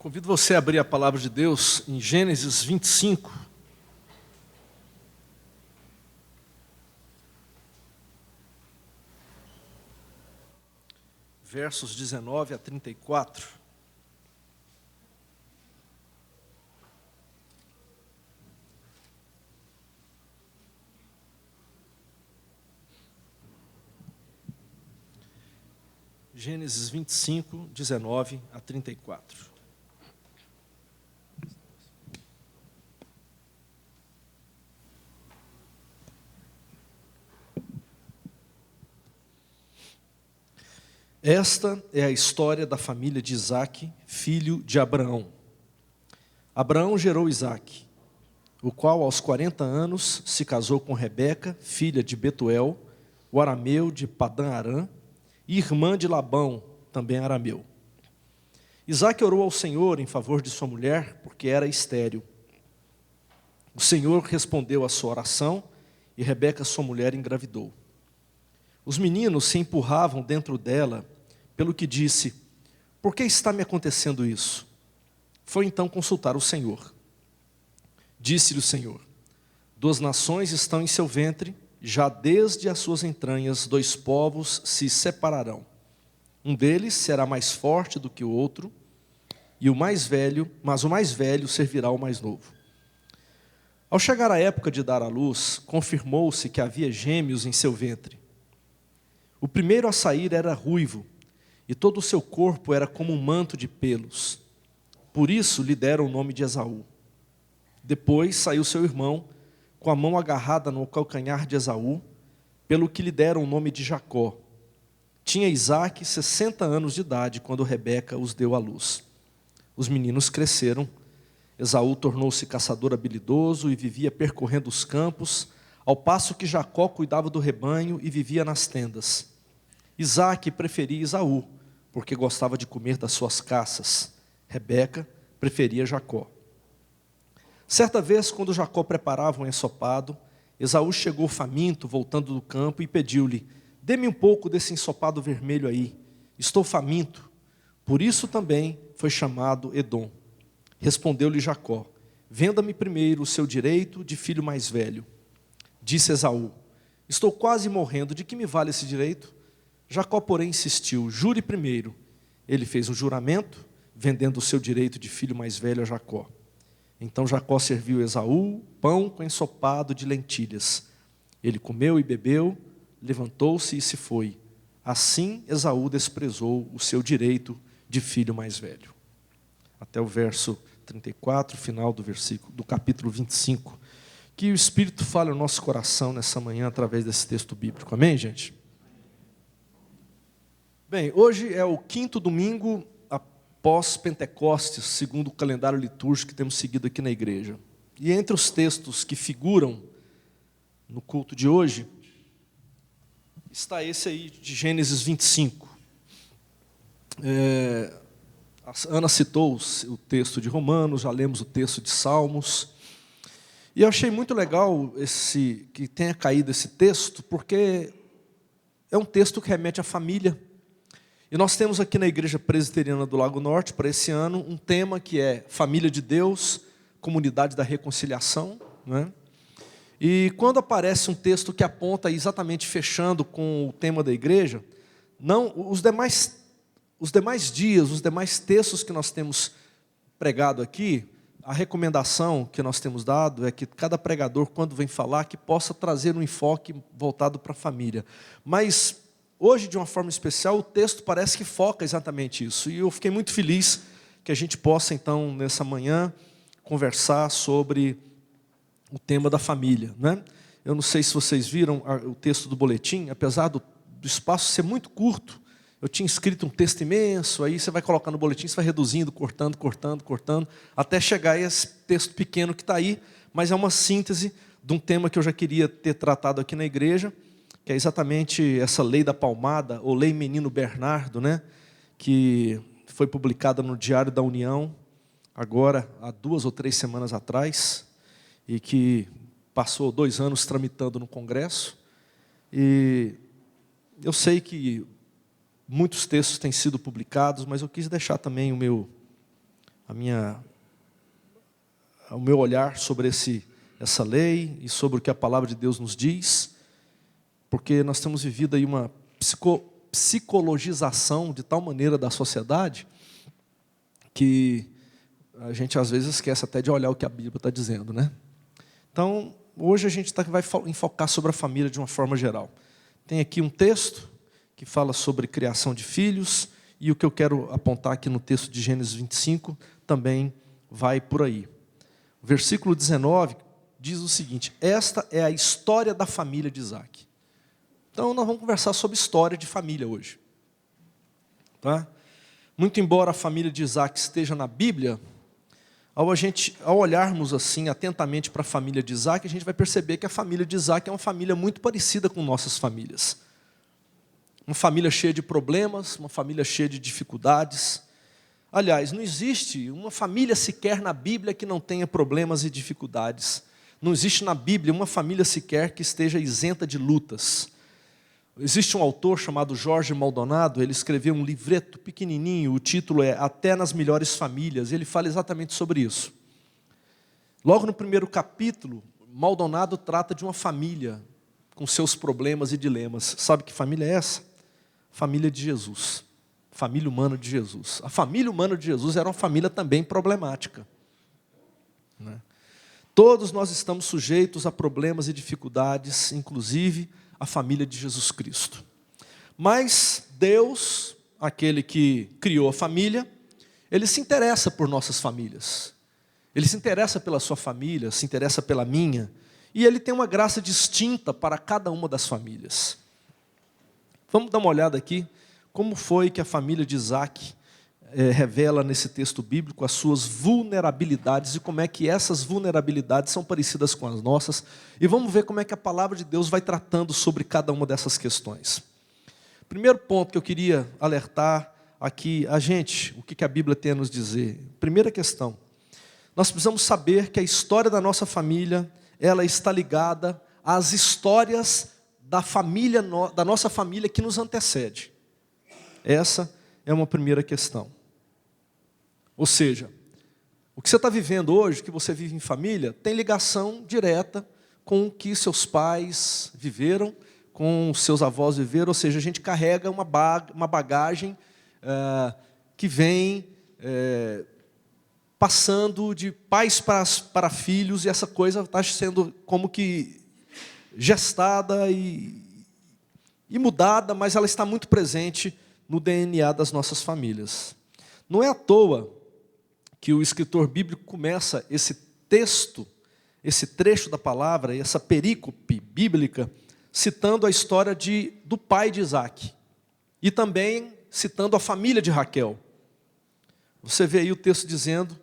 Convido você a abrir a palavra de Deus em Gênesis 25. Versos 19 a 34. Gênesis 25, 19 a 34. Esta é a história da família de Isaque, filho de Abraão. Abraão gerou Isaque, o qual aos 40 anos se casou com Rebeca, filha de Betuel, o arameu de Padã-Arã, e irmã de Labão, também arameu. Isaque orou ao Senhor em favor de sua mulher, porque era estéril. O Senhor respondeu à sua oração, e Rebeca, sua mulher, engravidou. Os meninos se empurravam dentro dela, pelo que disse: por que está me acontecendo isso? Foi então consultar o Senhor. Disse-lhe o Senhor: 2 nações estão em seu ventre, já desde as suas entranhas 2 povos se separarão. Um deles será mais forte do que o outro, mas o mais velho servirá ao mais novo. Ao chegar a época de dar à luz, confirmou-se que havia gêmeos em seu ventre. O primeiro a sair era ruivo, e todo o seu corpo era como um manto de pelos. Por isso lhe deram o nome de Esaú. Depois saiu seu irmão, com a mão agarrada no calcanhar de Esaú, pelo que lhe deram o nome de Jacó. Tinha Isaque 60 anos de idade, quando Rebeca os deu à luz. Os meninos cresceram. Esaú tornou-se caçador habilidoso e vivia percorrendo os campos, ao passo que Jacó cuidava do rebanho e vivia nas tendas. Isaque preferia Esaú, porque gostava de comer das suas caças. Rebeca preferia Jacó. Certa vez, quando Jacó preparava um ensopado, Esaú chegou faminto, voltando do campo, e pediu-lhe: dê-me um pouco desse ensopado vermelho aí, estou faminto. Por isso também foi chamado Edom. Respondeu-lhe Jacó: venda-me primeiro o seu direito de filho mais velho. Disse Esaú: estou quase morrendo, de que me vale esse direito? Jacó, porém, insistiu: jure primeiro. Ele fez um juramento, vendendo o seu direito de filho mais velho a Jacó. Então Jacó serviu Esaú pão com ensopado de lentilhas. Ele comeu e bebeu, levantou-se e se foi. Assim Esaú desprezou o seu direito de filho mais velho. Até o verso 34, final do capítulo 25. Que o Espírito fale no nosso coração nessa manhã através desse texto bíblico. Amém, gente? Bem, hoje é o 5º domingo após Pentecostes, segundo o calendário litúrgico que temos seguido aqui na igreja. E entre os textos que figuram no culto de hoje, está esse aí de Gênesis 25. A Ana citou o texto de Romanos, já lemos o texto de Salmos. E eu achei muito legal que tenha caído esse texto, porque é um texto que remete à família. E nós temos aqui na Igreja Presbiteriana do Lago Norte, para esse ano, um tema que é Família de Deus, Comunidade da Reconciliação, né? E quando aparece um texto que aponta exatamente fechando com o tema da igreja, os demais dias, os demais textos que nós temos pregado aqui, a recomendação que nós temos dado é que cada pregador, quando vem falar, que possa trazer um enfoque voltado para a família. Mas hoje, de uma forma especial, o texto parece que foca exatamente isso. E eu fiquei muito feliz que a gente possa, então, nessa manhã, conversar sobre o tema da família, né? Eu não sei se vocês viram o texto do boletim, apesar do espaço ser muito curto, eu tinha escrito um texto imenso, aí você vai colocar no boletim, você vai reduzindo, cortando, até chegar a esse texto pequeno que está aí, mas é uma síntese de um tema que eu já queria ter tratado aqui na igreja, que é exatamente essa lei da palmada, ou lei Menino Bernardo, né? Que foi publicada no Diário da União, agora, há 2 ou 3 semanas atrás, e que passou 2 anos tramitando no Congresso. E eu sei que muitos textos têm sido publicados, mas eu quis deixar também o meu olhar sobre essa lei e sobre o que a palavra de Deus nos diz, porque nós temos vivido aí uma psicologização de tal maneira da sociedade que a gente às vezes esquece até de olhar o que a Bíblia está dizendo, né? Então, hoje a gente vai enfocar sobre a família de uma forma geral. Tem aqui um texto que fala sobre criação de filhos, e o que eu quero apontar aqui no texto de Gênesis 25 também vai por aí. O versículo 19 diz o seguinte: esta é a história da família de Isaac. Então nós vamos conversar sobre história de família hoje. Tá? Muito embora a família de Isaac esteja na Bíblia, ao olharmos assim atentamente para a família de Isaac, a gente vai perceber que a família de Isaac é uma família muito parecida com nossas famílias. Uma família cheia de problemas, uma família cheia de dificuldades. Aliás, não existe uma família sequer na Bíblia que não tenha problemas e dificuldades. Não existe na Bíblia uma família sequer que esteja isenta de lutas. Existe um autor chamado Jorge Maldonado, ele escreveu um livreto pequenininho, o título é Até nas Melhores Famílias, e ele fala exatamente sobre isso. Logo no primeiro capítulo, Maldonado trata de uma família com seus problemas e dilemas. Sabe que família é essa? Família de Jesus. Família humana de Jesus. A família humana de Jesus era uma família também problemática. Né? Todos nós estamos sujeitos a problemas e dificuldades, inclusive a família de Jesus Cristo. Mas Deus, aquele que criou a família, Ele se interessa por nossas famílias. Ele se interessa pela sua família, se interessa pela minha, e Ele tem uma graça distinta para cada uma das famílias. Vamos dar uma olhada aqui, como foi que a família de Isaac revela nesse texto bíblico as suas vulnerabilidades e como é que essas vulnerabilidades são parecidas com as nossas. E vamos ver como é que a palavra de Deus vai tratando sobre cada uma dessas questões. Primeiro ponto que eu queria alertar aqui a gente, o que a Bíblia tem a nos dizer. Primeira questão, nós precisamos saber que a história da nossa família, ela está ligada às histórias da nossa família que nos antecede. Essa é uma primeira questão. Ou seja, o que você está vivendo hoje, que você vive em família, tem ligação direta com o que seus pais viveram, com os seus avós viveram, ou seja, a gente carrega uma bagagem que vem passando de pais para filhos, e essa coisa está sendo como que gestada e mudada, mas ela está muito presente no DNA das nossas famílias. Não é à toa que o escritor bíblico começa esse texto, esse trecho da palavra, essa perícope bíblica, citando a história do pai de Isaac. E também citando a família de Raquel. Você vê aí o texto dizendo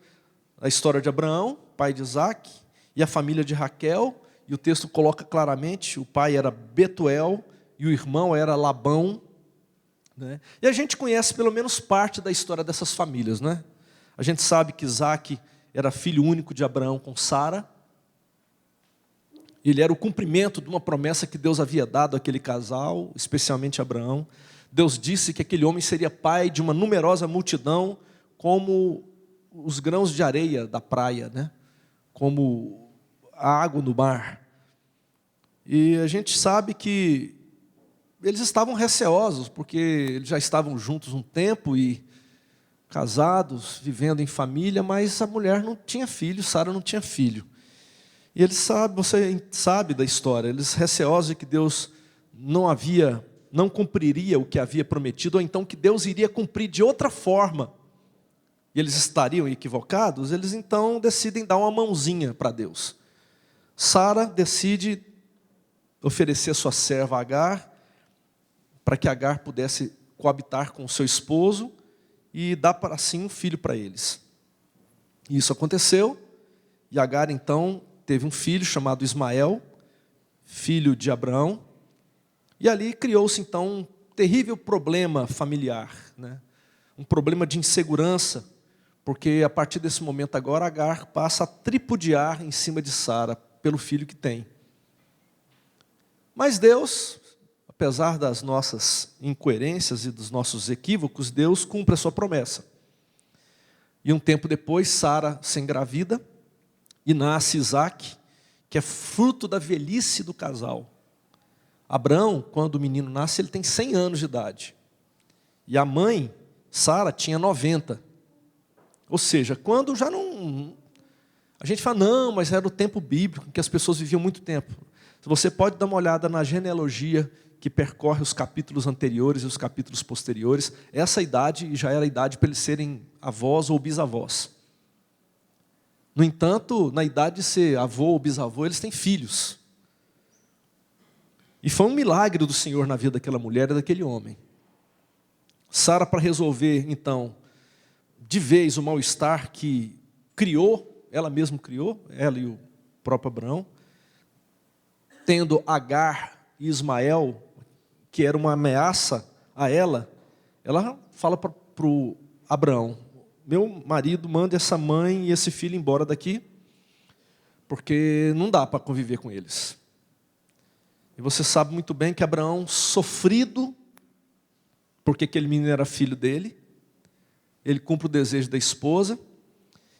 a história de Abraão, pai de Isaac, e a família de Raquel, e o texto coloca claramente, o pai era Betuel, e o irmão era Labão. Né? E a gente conhece pelo menos parte da história dessas famílias. Né? A gente sabe que Isaac era filho único de Abraão com Sara. Ele era o cumprimento de uma promessa que Deus havia dado àquele casal, especialmente a Abraão. Deus disse que aquele homem seria pai de uma numerosa multidão, como os grãos de areia da praia, né? Como a água no mar. E a gente sabe que eles estavam receosos, porque eles já estavam juntos um tempo e casados, vivendo em família, mas a mulher não tinha filho, Sara não tinha filho. E eles você sabe da história, eles receosos de que Deus não cumpriria o que havia prometido, ou então que Deus iria cumprir de outra forma, e eles estariam equivocados, eles então decidem dar uma mãozinha para Deus. Sara decide oferecer sua serva Agar, para que Agar pudesse coabitar com o seu esposo e dar assim um filho para eles. E isso aconteceu, e Agar então teve um filho chamado Ismael, filho de Abraão, e ali criou-se então um terrível problema familiar, né? Um problema de insegurança, porque a partir desse momento agora Agar passa a tripudiar em cima de Sara pelo filho que tem. Mas Deus, apesar das nossas incoerências e dos nossos equívocos, Deus cumpre a sua promessa. E um tempo depois, Sara se engravida e nasce Isaque, que é fruto da velhice do casal. Abraão, quando o menino nasce, ele tem 100 anos de idade. E a mãe, Sara, tinha 90. Ou seja, quando já não... A gente fala, não, mas era o tempo bíblico, que as pessoas viviam muito tempo. Você pode dar uma olhada na genealogia que percorre os capítulos anteriores e os capítulos posteriores. Essa idade já era a idade para eles serem avós ou bisavós. No entanto, na idade de ser avô ou bisavô, eles têm filhos. E foi um milagre do Senhor na vida daquela mulher e daquele homem. Sara, para resolver, então, de vez o mal-estar que criou, ela mesma criou, ela e o próprio Abraão, tendo Agar e Ismael, que era uma ameaça a ela fala para o Abraão, meu marido manda essa mãe e esse filho embora daqui, porque não dá para conviver com eles. E você sabe muito bem que Abraão, sofrido, porque aquele menino era filho dele, ele cumpre o desejo da esposa,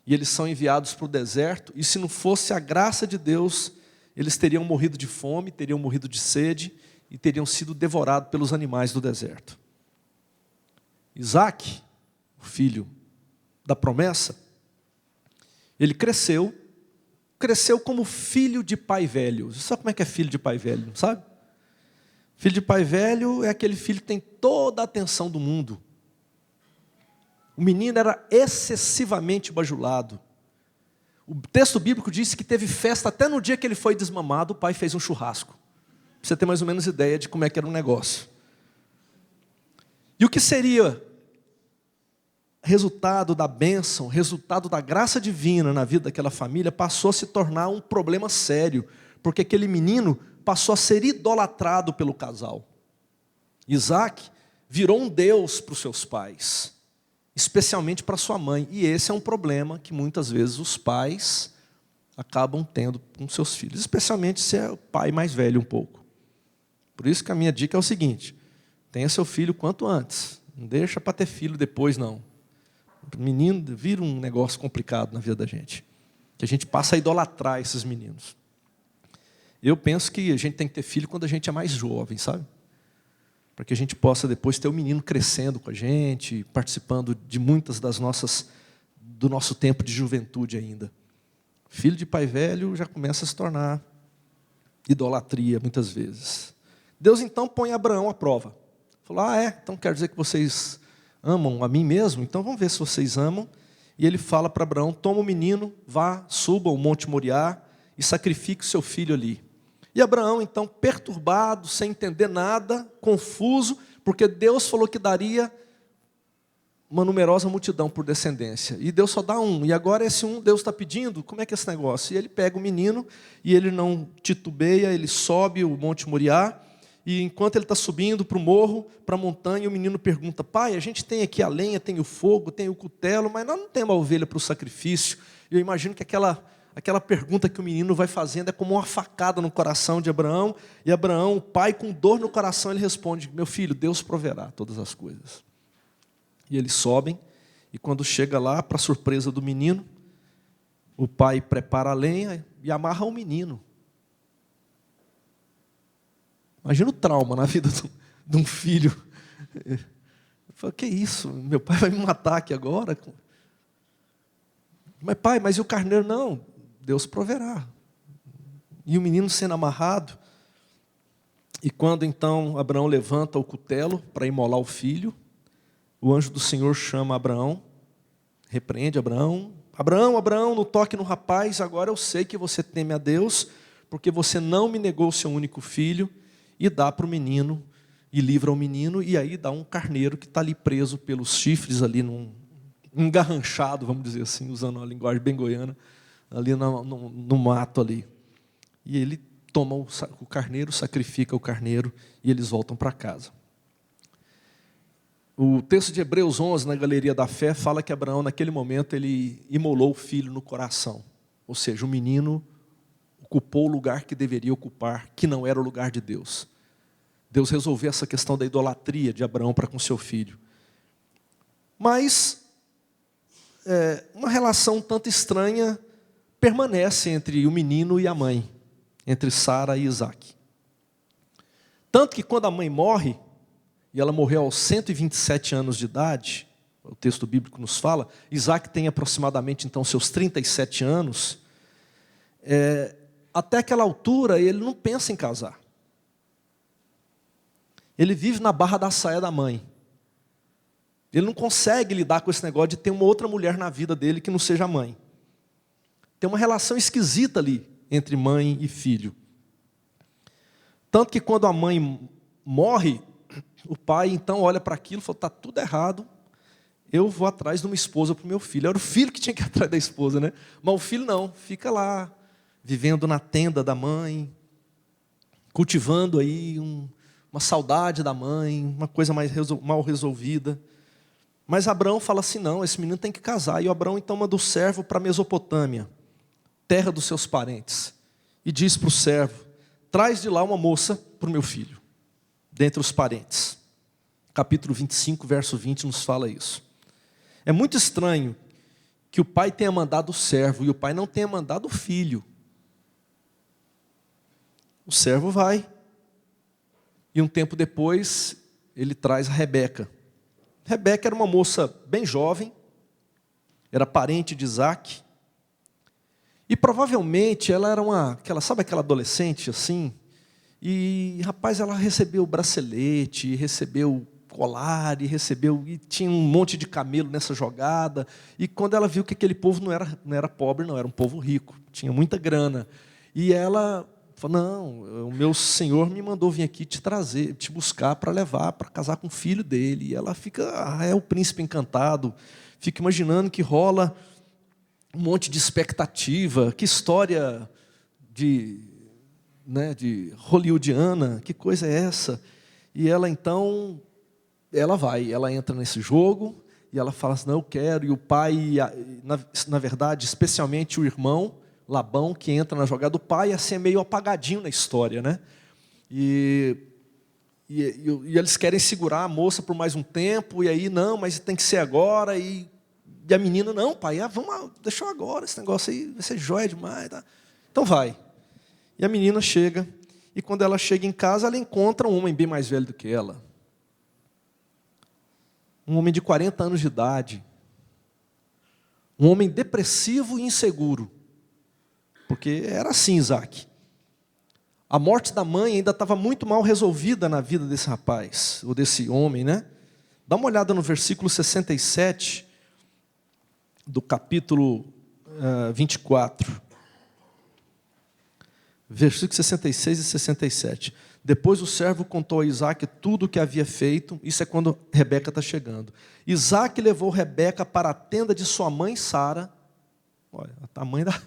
e eles são enviados para o deserto, e se não fosse a graça de Deus, eles teriam morrido de fome, teriam morrido de sede, e teriam sido devorados pelos animais do deserto. Isaque, o filho da promessa, ele cresceu como filho de pai velho. Você sabe como é que é filho de pai velho, não sabe? Filho de pai velho é aquele filho que tem toda a atenção do mundo. O menino era excessivamente bajulado. O texto bíblico diz que teve festa até no dia que ele foi desmamado, o pai fez um churrasco. Para você ter mais ou menos ideia de como é que era o negócio. E o que seria resultado da bênção, resultado da graça divina na vida daquela família, passou a se tornar um problema sério, porque aquele menino passou a ser idolatrado pelo casal. Isaque virou um deus para os seus pais, especialmente para sua mãe, e esse é um problema que muitas vezes os pais acabam tendo com seus filhos, especialmente se é o pai mais velho um pouco. Por isso que a minha dica é o seguinte, tenha seu filho quanto antes, não deixa para ter filho depois não. Menino vira um negócio complicado na vida da gente, que a gente passa a idolatrar esses meninos. Eu penso que a gente tem que ter filho quando a gente é mais jovem, sabe? Para que a gente possa depois ter o menino crescendo com a gente, participando de muitas do nosso tempo de juventude ainda. Filho de pai velho já começa a se tornar idolatria muitas vezes. Deus então põe Abraão à prova. Falou, então quer dizer que vocês amam a mim mesmo? Então vamos ver se vocês amam. E ele fala para Abraão, toma o menino, vá, suba ao Monte Moriá e sacrifique o seu filho ali. E Abraão então perturbado, sem entender nada, confuso, porque Deus falou que daria uma numerosa multidão por descendência. E Deus só dá um. E agora esse um Deus está pedindo, como é que é esse negócio? E ele pega o menino e ele não titubeia, ele sobe o Monte Moriá. E enquanto ele está subindo para o morro, para a montanha, o menino pergunta, pai, a gente tem aqui a lenha, tem o fogo, tem o cutelo, mas nós não temos a ovelha para o sacrifício. E eu imagino que aquela pergunta que o menino vai fazendo é como uma facada no coração de Abraão. E Abraão, o pai com dor no coração, ele responde, meu filho, Deus proverá todas as coisas. E eles sobem, e quando chega lá, para surpresa do menino, o pai prepara a lenha e amarra o menino. Imagina o trauma na vida de um filho. Eu falo, que isso? Meu pai vai me matar aqui agora? Mas pai, mas e o carneiro? Não, Deus proverá. E o menino sendo amarrado. E quando então Abraão levanta o cutelo para imolar o filho, o anjo do Senhor chama Abraão, repreende Abraão. Abraão, Abraão, não toque no rapaz, agora eu sei que você teme a Deus, porque você não me negou o seu único filho, e dá para o menino, e livra o menino, e aí dá um carneiro que está ali preso pelos chifres, ali engarranchado, vamos dizer assim, usando uma linguagem bem goiana, ali no mato ali. E ele toma o carneiro, sacrifica o carneiro, e eles voltam para casa. O texto de Hebreus 11, na Galeria da Fé, fala que Abraão, naquele momento, ele imolou o filho no coração. Ou seja, o menino ocupou o lugar que deveria ocupar, que não era o lugar de Deus. Deus resolveu essa questão da idolatria de Abraão para com seu filho. Mas uma relação um tanto estranha permanece entre o menino e a mãe, entre Sara e Isaac. Tanto que quando a mãe morre, e ela morreu aos 127 anos de idade, o texto bíblico nos fala, Isaac tem aproximadamente então seus 37 anos, até aquela altura ele não pensa em casar. Ele vive na barra da saia da mãe. Ele não consegue lidar com esse negócio de ter uma outra mulher na vida dele que não seja a mãe. Tem uma relação esquisita ali entre mãe e filho. Tanto que quando a mãe morre, o pai então olha para aquilo e fala, está tudo errado, eu vou atrás de uma esposa para o meu filho. Era o filho que tinha que ir atrás da esposa, né? Mas o filho não, fica lá, vivendo na tenda da mãe, cultivando aí uma saudade da mãe, uma coisa mal resolvida. Mas Abraão fala assim, não, esse menino tem que casar. E o Abraão então manda o servo para a Mesopotâmia, terra dos seus parentes, e diz para o servo, traz de lá uma moça para o meu filho, dentre os parentes. Capítulo 25, verso 20 nos fala isso. É muito estranho que o pai tenha mandado o servo e o pai não tenha mandado o filho. O servo vai. E um tempo depois, ele traz a Rebeca. Rebeca era uma moça bem jovem, era parente de Isaac. E provavelmente ela era sabe aquela adolescente assim? E, rapaz, ela recebeu o bracelete, recebeu colar, e tinha um monte de camelo nessa jogada. E quando ela viu que aquele povo não era pobre, não, era um povo rico, tinha muita grana. E ela falou, não, o meu senhor me mandou vir aqui te buscar para levar, para casar com o filho dele. E ela fica, é o príncipe encantado, fica imaginando que rola um monte de expectativa, que história de hollywoodiana, que coisa é essa? E ela então, ela entra nesse jogo, e ela fala assim, não, eu quero, e o pai, na verdade, especialmente o irmão, Labão, que entra na jogada, o pai assim, é meio apagadinho na história, né? E eles querem segurar a moça por mais um tempo, e aí, não, mas tem que ser agora, e a menina, não, pai, vamos, deixa eu agora, esse negócio aí vai ser jóia demais. Tá? Então vai. E a menina chega, e quando ela chega em casa, ela encontra um homem bem mais velho do que ela. Um homem de 40 anos de idade. Um homem depressivo e inseguro. Porque era assim, Isaac. A morte da mãe ainda estava muito mal resolvida na vida desse rapaz, ou desse homem, né? Dá uma olhada no versículo 67, do capítulo 24. Versículos 66 e 67. Depois o servo contou a Isaac tudo o que havia feito. Isso é quando Rebeca está chegando. Isaac levou Rebeca para a tenda de sua mãe Sara. Olha, o tamanho da...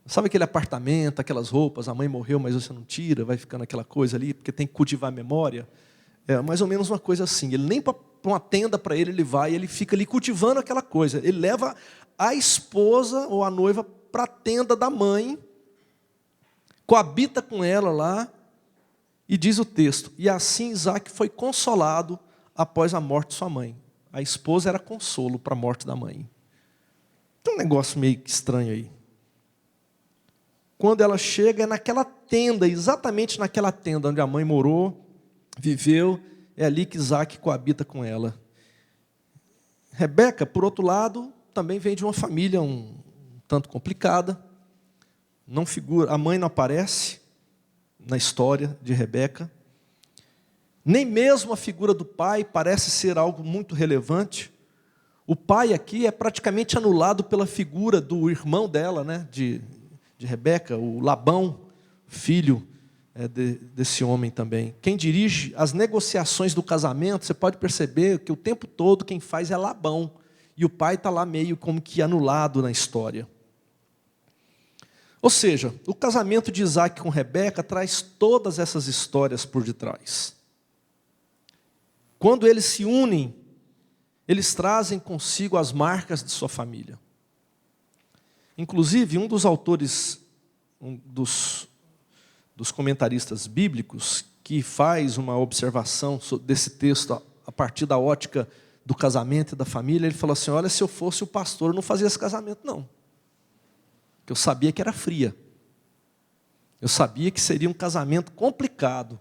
Sabe aquele apartamento, aquelas roupas, a mãe morreu, mas você não tira, vai ficando aquela coisa ali, porque tem que cultivar a memória. É mais ou menos uma coisa assim. Ele nem para uma tenda para ele vai, ele fica ali cultivando aquela coisa. Ele leva a esposa ou a noiva para a tenda da mãe, coabita com ela lá, e diz o texto, e assim Isaac foi consolado após a morte de sua mãe. A esposa era consolo para a morte da mãe. Tem um negócio meio estranho aí. Quando ela chega, é naquela tenda, exatamente naquela tenda onde a mãe morou, viveu, é ali que Isaac coabita com ela. Rebeca, por outro lado, também vem de uma família um tanto complicada. A mãe não aparece na história de Rebeca. Nem mesmo a figura do pai parece ser algo muito relevante. O pai aqui é praticamente anulado pela figura do irmão dela, né, de Rebeca, o Labão, filho desse homem também. Quem dirige as negociações do casamento, você pode perceber que o tempo todo quem faz é Labão. E o pai está lá meio como que anulado na história. Ou seja, o casamento de Isaac com Rebeca traz todas essas histórias por detrás. Quando eles se unem, eles trazem consigo as marcas de sua família. Inclusive, um dos autores, dos comentaristas bíblicos, que faz uma observação desse texto a partir da ótica do casamento e da família, ele falou assim, olha, se eu fosse o pastor, eu não fazia esse casamento não. Porque eu sabia que era fria. Eu sabia que seria um casamento complicado.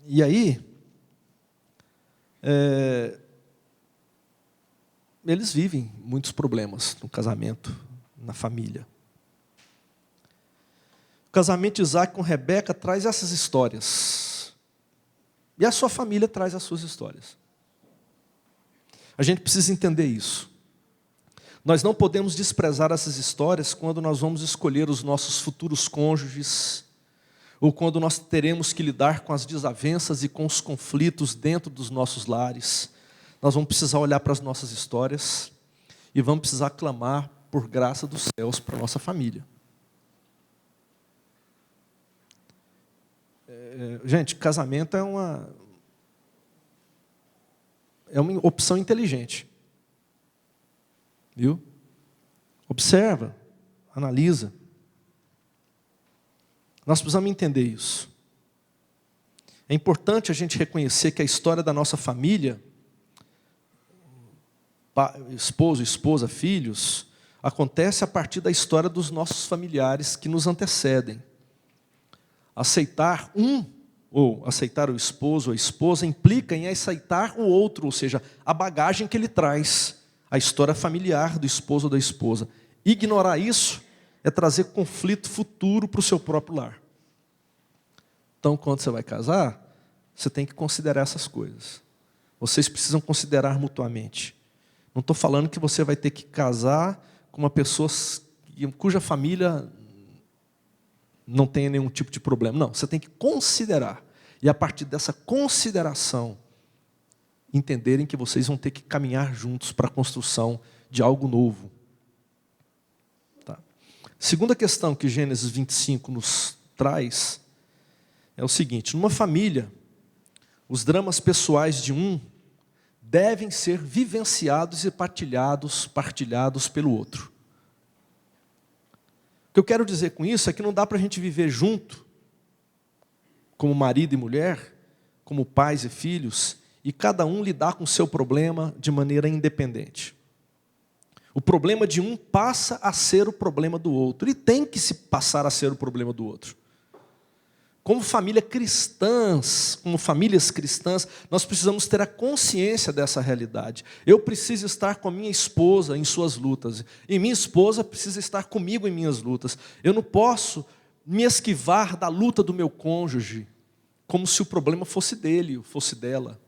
E aí, eles vivem muitos problemas no casamento, na família. O casamento de Isaac com Rebeca traz essas histórias. E a sua família traz as suas histórias. A gente precisa entender isso. Nós não podemos desprezar essas histórias quando nós vamos escolher os nossos futuros cônjuges, ou quando nós teremos que lidar com as desavenças e com os conflitos dentro dos nossos lares. Nós vamos precisar olhar para as nossas histórias e vamos precisar clamar por graça dos céus para a nossa família. Gente, casamento é uma opção inteligente. Viu? Observa, analisa. Nós precisamos entender isso. É importante a gente reconhecer que a história da nossa família, esposo, esposa, filhos, acontece a partir da história dos nossos familiares que nos antecedem. Aceitar ou aceitar o esposo ou a esposa, implica em aceitar o outro, ou seja, a bagagem que ele traz, a história familiar do esposo ou da esposa. Ignorar isso é trazer conflito futuro para o seu próprio lar. Então, quando você vai casar, você tem que considerar essas coisas. Vocês precisam considerar mutuamente. Não estou falando que você vai ter que casar com uma pessoa cuja família não tenha nenhum tipo de problema. Não, você tem que considerar. E a partir dessa consideração, entenderem que vocês vão ter que caminhar juntos para a construção de algo novo. Tá. Segunda questão que Gênesis 25 nos traz é o seguinte: numa família, os dramas pessoais de um devem ser vivenciados e partilhados pelo outro. O que eu quero dizer com isso é que não dá para a gente viver junto, como marido e mulher, como pais e filhos, e cada um lidar com o seu problema de maneira independente. O problema de um passa a ser o problema do outro, e tem que se passar a ser o problema do outro. Como famílias cristãs, nós precisamos ter a consciência dessa realidade. Eu preciso estar com a minha esposa em suas lutas, e minha esposa precisa estar comigo em minhas lutas. Eu não posso me esquivar da luta do meu cônjuge, como se o problema fosse dele, ou fosse dela.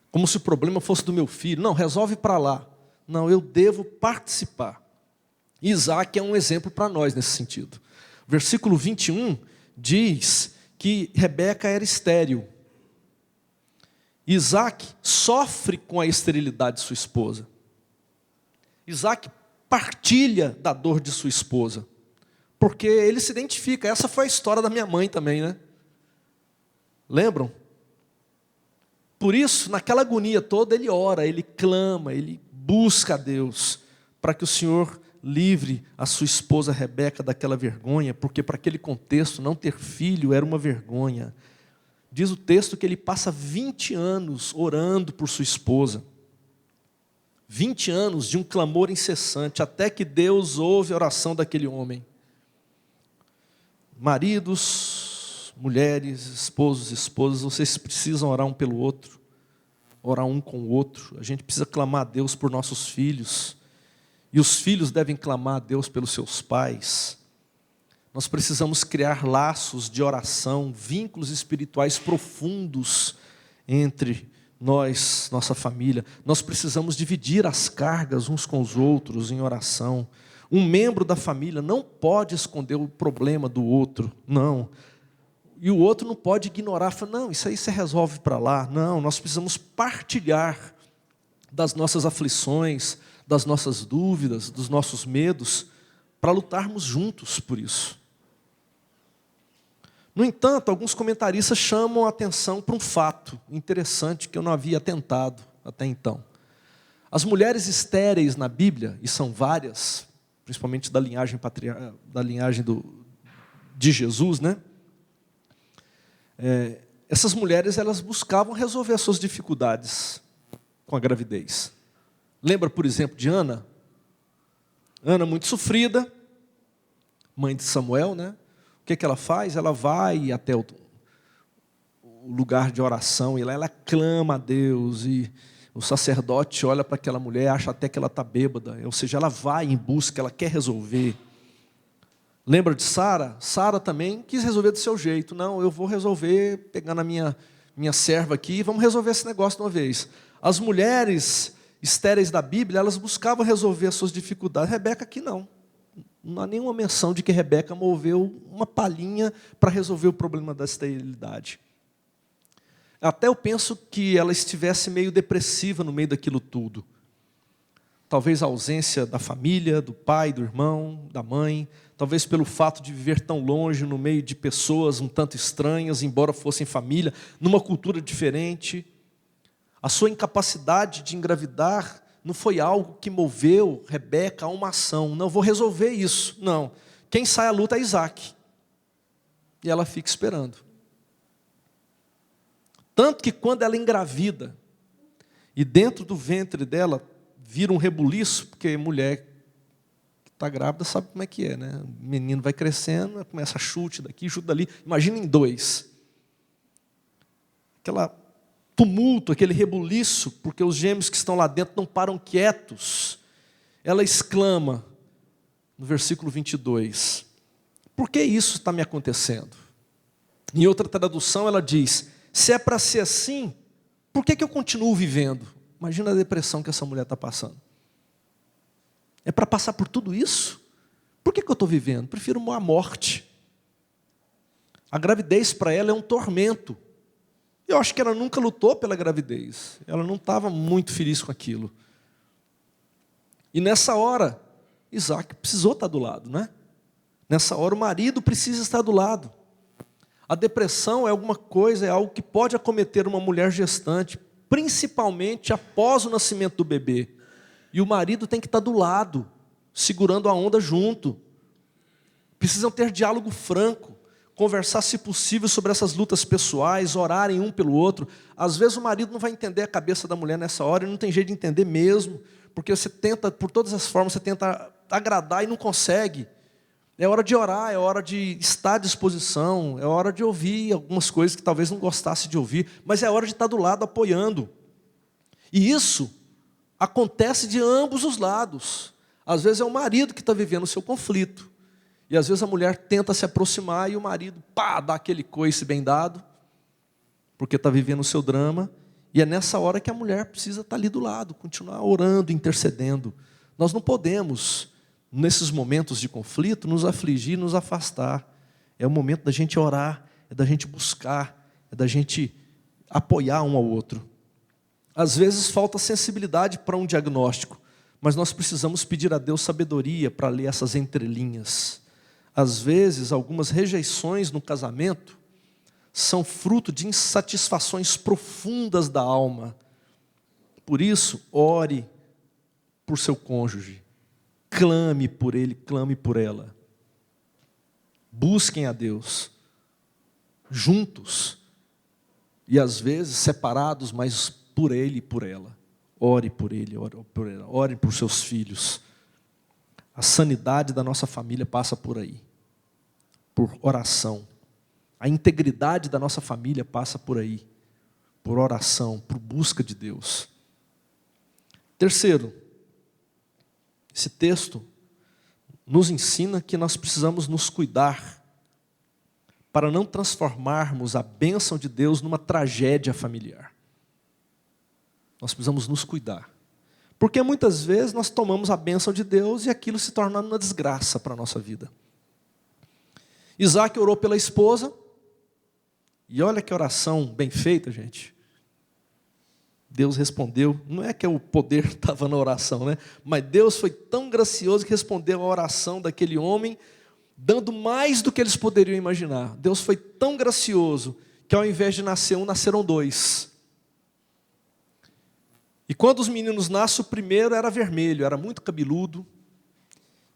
Como se o problema fosse do meu filho. Não, resolve para lá. Não, eu devo participar. Isaac é um exemplo para nós nesse sentido. O versículo 21 diz que Rebeca era estéril. Isaac sofre com a esterilidade de sua esposa. Isaac partilha da dor de sua esposa, porque ele se identifica. Essa foi a história da minha mãe também, né? Lembram? Por isso, naquela agonia toda, ele ora, ele clama, ele busca a Deus, para que o Senhor livre a sua esposa Rebeca daquela vergonha, porque para aquele contexto, não ter filho era uma vergonha. Diz o texto que ele passa 20 anos orando por sua esposa. 20 anos de um clamor incessante, até que Deus ouve a oração daquele homem. Maridos, mulheres, esposos, esposas, vocês precisam orar um pelo outro, orar um com o outro. A gente precisa clamar a Deus por nossos filhos, e os filhos devem clamar a Deus pelos seus pais. Nós precisamos criar laços de oração, vínculos espirituais profundos entre nós, nossa família. Nós precisamos dividir as cargas uns com os outros em oração. Um membro da família não pode esconder o problema do outro, não. E o outro não pode ignorar, falar, não, isso aí você resolve para lá. Não, nós precisamos partilhar das nossas aflições, das nossas dúvidas, dos nossos medos, para lutarmos juntos por isso. No entanto, alguns comentaristas chamam a atenção para um fato interessante que eu não havia atentado até então. As mulheres estéreis na Bíblia, e são várias, principalmente da linhagem de Jesus, né? essas mulheres elas buscavam resolver as suas dificuldades com a gravidez. Lembra, por exemplo, de Ana? Ana muito sofrida, mãe de Samuel, né? O que ela faz? Ela vai até o lugar de oração e lá ela clama a Deus e o sacerdote olha para aquela mulher, acha até que ela está bêbada, ou seja, ela vai em busca, ela quer resolver. Lembra de Sara? Sara também quis resolver do seu jeito. Não, eu vou resolver, pegar na minha serva aqui e vamos resolver esse negócio de uma vez. As mulheres estéreis da Bíblia, elas buscavam resolver as suas dificuldades. Rebeca aqui não. Não há nenhuma menção de que Rebeca moveu uma palhinha para resolver o problema da esterilidade. Até eu penso que ela estivesse meio depressiva no meio daquilo tudo. Talvez a ausência da família, do pai, do irmão, da mãe. Talvez pelo fato de viver tão longe, no meio de pessoas um tanto estranhas, embora fossem família, numa cultura diferente. A sua incapacidade de engravidar não foi algo que moveu Rebeca a uma ação. Não, vou resolver isso. Não. Quem sai à luta é Isaac. E ela fica esperando. Tanto que quando ela engravida, e dentro do ventre dela vira um rebuliço, porque mulher que está grávida sabe como é que é, né? O menino vai crescendo, começa a chute daqui, chute dali. Imagina em dois. Aquela tumulto, aquele rebuliço, porque os gêmeos que estão lá dentro não param quietos. Ela exclama, no versículo 22, por que isso está me acontecendo? Em outra tradução ela diz, se é para ser assim, por que eu continuo vivendo? Imagina a depressão que essa mulher está passando. É para passar por tudo isso? Por que eu estou vivendo? Prefiro a morte. A gravidez para ela é um tormento. Eu acho que ela nunca lutou pela gravidez. Ela não estava muito feliz com aquilo. E nessa hora, Isaac precisou estar do lado, né? Nessa hora o marido precisa estar do lado. A depressão é alguma coisa, é algo que pode acometer uma mulher gestante, principalmente após o nascimento do bebê. E o marido tem que estar do lado, segurando a onda junto. Precisam ter diálogo franco, conversar, se possível, sobre essas lutas pessoais, orarem um pelo outro. Às vezes o marido não vai entender a cabeça da mulher nessa hora, e não tem jeito de entender mesmo, porque você tenta, por todas as formas, você tenta agradar e não consegue. É hora de orar, é hora de estar à disposição, é hora de ouvir algumas coisas que talvez não gostasse de ouvir, mas é hora de estar do lado apoiando. E isso acontece de ambos os lados. Às vezes é o marido que está vivendo o seu conflito, e às vezes a mulher tenta se aproximar e o marido, dá aquele coice bem dado, porque está vivendo o seu drama, e é nessa hora que a mulher precisa estar ali do lado, continuar orando, intercedendo. Nós não podemos, nesses momentos de conflito, nos afligir, nos afastar. É o momento da gente orar, é da gente buscar, é da gente apoiar um ao outro. Às vezes falta sensibilidade para um diagnóstico, mas nós precisamos pedir a Deus sabedoria para ler essas entrelinhas. Às vezes, algumas rejeições no casamento são fruto de insatisfações profundas da alma. Por isso, ore por seu cônjuge. Clame por ele, clame por ela. Busquem a Deus, juntos, e às vezes separados, mas por ele e por ela. Ore por ele, ore por ela, ore por seus filhos. A sanidade da nossa família passa por aí, por oração. A integridade da nossa família passa por aí, por oração, por busca de Deus. Terceiro, esse texto nos ensina que nós precisamos nos cuidar para não transformarmos a bênção de Deus numa tragédia familiar. Nós precisamos nos cuidar. Porque muitas vezes nós tomamos a bênção de Deus e aquilo se torna uma desgraça para a nossa vida. Isaac orou pela esposa, e olha que oração bem feita, gente. Deus respondeu, não é que o poder estava na oração, né? Mas Deus foi tão gracioso que respondeu a oração daquele homem, dando mais do que eles poderiam imaginar. Deus foi tão gracioso que ao invés de nascer um, nasceram dois. E quando os meninos nascem, o primeiro era vermelho, era muito cabeludo,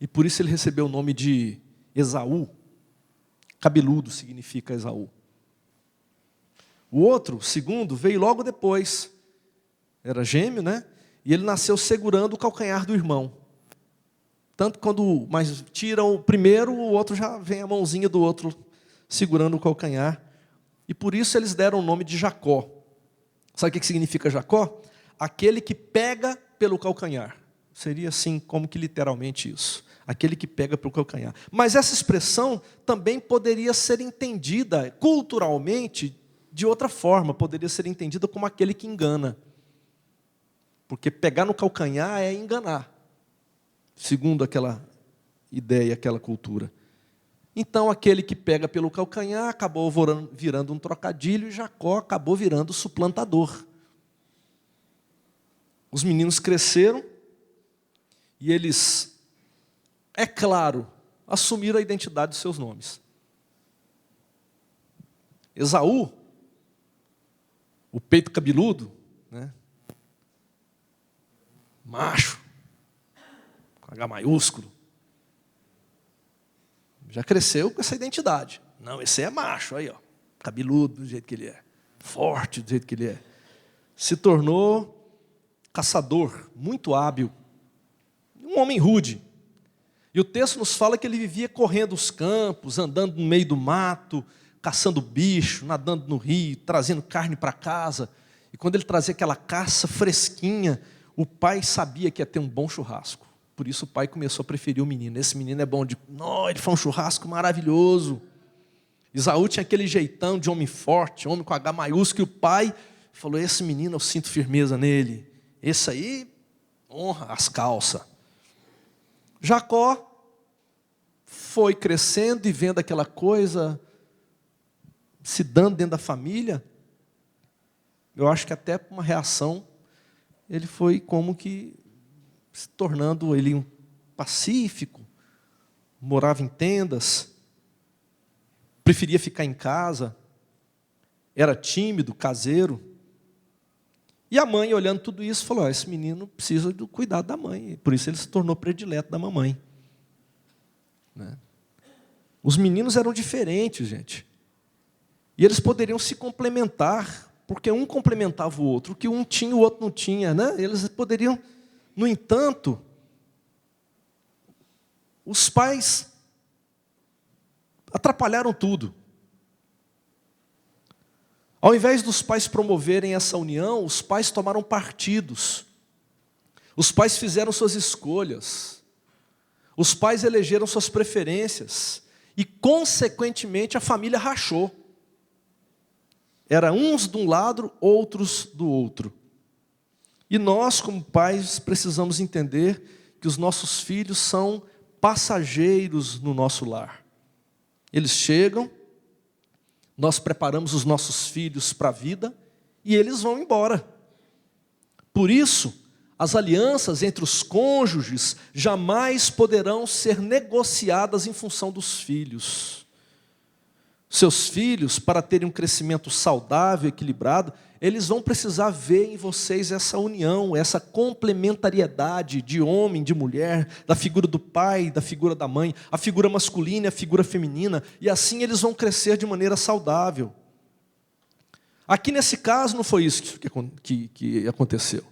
e por isso ele recebeu o nome de Esaú. Cabeludo significa Esaú. O outro, o segundo, veio logo depois. Era gêmeo, né? E ele nasceu segurando o calcanhar do irmão. Tanto quando tiram o primeiro, o outro já vem a mãozinha do outro segurando o calcanhar. E por isso eles deram o nome de Jacó. Sabe o que significa Jacó? Aquele que pega pelo calcanhar. Seria assim, como que literalmente isso. Aquele que pega pelo calcanhar. Mas essa expressão também poderia ser entendida culturalmente de outra forma. Poderia ser entendida como aquele que engana. Porque pegar no calcanhar é enganar. Segundo aquela ideia, aquela cultura. Então, aquele que pega pelo calcanhar acabou virando um trocadilho e Jacó acabou virando suplantador. Os meninos cresceram e eles, é claro, assumiram a identidade dos seus nomes. Esaú, o peito cabeludo, né? Macho, com H maiúsculo, já cresceu com essa identidade. Não, esse é macho, aí ó, cabeludo do jeito que ele é, forte do jeito que ele é. Se tornou caçador, muito hábil, um homem rude. E o texto nos fala que ele vivia correndo os campos, andando no meio do mato, caçando bicho, nadando no rio, trazendo carne para casa. E quando ele trazia aquela caça fresquinha, o pai sabia que ia ter um bom churrasco. Por isso o pai começou a preferir o menino. Esse menino é bom. Ele foi um churrasco maravilhoso. Esaú tinha aquele jeitão de homem forte, homem com H maiúsculo. E o pai falou, esse menino eu sinto firmeza nele. Esse aí, honra as calças. Jacó foi crescendo e vendo aquela coisa se dando dentro da família. Eu acho que até por uma reação, ele foi como que se tornando ele um pacífico, morava em tendas, preferia ficar em casa, era tímido, caseiro. E a mãe, olhando tudo isso, falou, esse menino precisa do cuidado da mãe. Por isso ele se tornou predileto da mamãe. Né? Os meninos eram diferentes, gente. E eles poderiam se complementar, porque um complementava o outro. O que um tinha, o outro não tinha. Né? Eles poderiam, no entanto, os pais atrapalharam tudo. Ao invés dos pais promoverem essa união, os pais tomaram partidos. Os pais fizeram suas escolhas. Os pais elegeram suas preferências. E, consequentemente, a família rachou. Era uns de um lado, outros do outro. E nós, como pais, precisamos entender que os nossos filhos são passageiros no nosso lar. Eles chegam, nós preparamos os nossos filhos para a vida e eles vão embora. Por isso, as alianças entre os cônjuges jamais poderão ser negociadas em função dos filhos. Seus filhos, para terem um crescimento saudável, equilibrado, eles vão precisar ver em vocês essa união, essa complementariedade de homem, de mulher, da figura do pai, da figura da mãe, a figura masculina e a figura feminina, e assim eles vão crescer de maneira saudável. Aqui nesse caso não foi isso que aconteceu.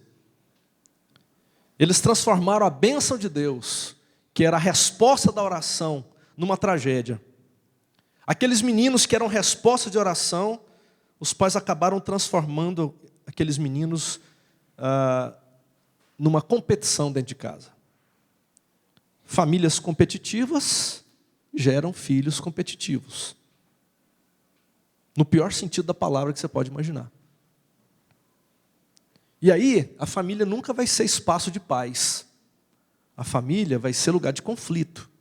Eles transformaram a bênção de Deus, que era a resposta da oração, numa tragédia. Aqueles meninos que eram resposta de oração, os pais acabaram transformando aqueles meninos numa competição dentro de casa. Famílias competitivas geram filhos competitivos. No pior sentido da palavra que você pode imaginar. E aí, a família nunca vai ser espaço de paz. A família vai ser lugar de conflito.